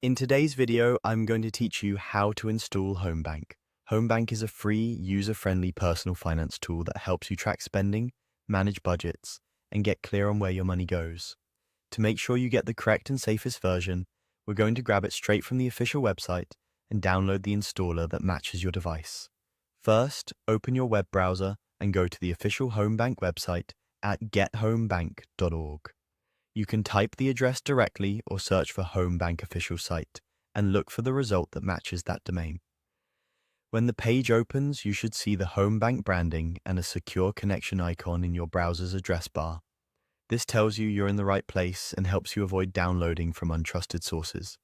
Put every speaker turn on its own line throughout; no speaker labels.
In today's video, I'm going to teach you how to install HomeBank. HomeBank is a free, user-friendly personal finance tool that helps you track spending, manage budgets, and get clear on where your money goes. To make sure you get the correct and safest version, we're going to grab it straight from the official website and download the installer that matches your device. First, open your web browser and go to the official HomeBank website at gethomebank.org. You can type the address directly or search for HomeBank official site and look for the result that matches that domain. When the page opens, you should see the HomeBank branding and a secure connection icon in your browser's address bar. This tells you you're in the right place and helps you avoid downloading from untrusted sources.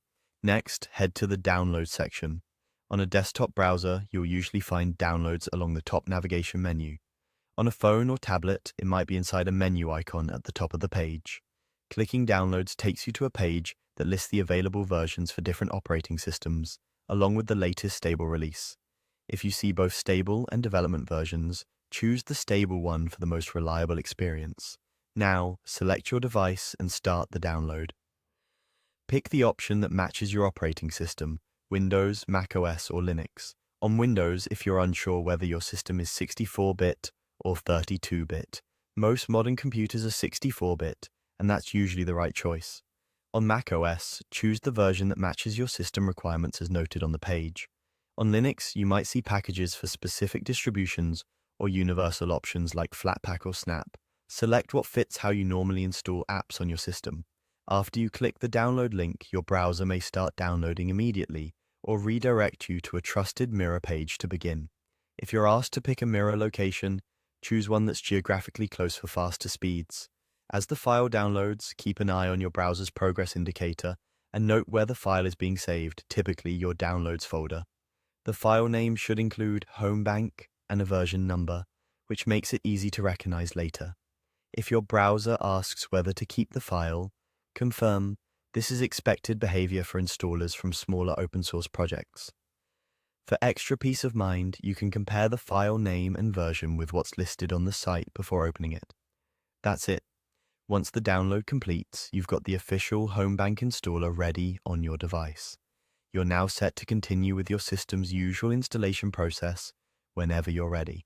Next, head to the Download section. On a desktop browser, you'll usually find Downloads along the top navigation menu. On a phone or tablet, it might be inside a menu icon at the top of the page. Clicking Downloads takes you to a page that lists the available versions for different operating systems, along with the latest stable release. If you see both stable and development versions, choose the stable one for the most reliable experience. Now, select your device and start the download. Pick the option that matches your operating system, Windows, macOS, or Linux. On Windows, if you're unsure whether your system is 64-bit or 32-bit. Most modern computers are 64-bit, and that's usually the right choice. On macOS, choose the version that matches your system requirements as noted on the page. On Linux, you might see packages for specific distributions or universal options like Flatpak or Snap. Select what fits how you normally install apps on your system. After you click the download link, your browser may start downloading immediately or redirect you to a trusted mirror page to begin. If you're asked to pick a mirror location, choose one that's geographically close for faster speeds. As the file downloads, keep an eye on your browser's progress indicator and note where the file is being saved, typically your Downloads folder. The file name should include HomeBank and a version number, which makes it easy to recognize later. If your browser asks whether to keep the file, confirm. This is expected behavior for installers from smaller open-source projects. For extra peace of mind, you can compare the file name and version with what's listed on the site before opening it. That's it. Once the download completes, you've got the official HomeBank installer ready on your device. You're now set to continue with your system's usual installation process whenever you're ready.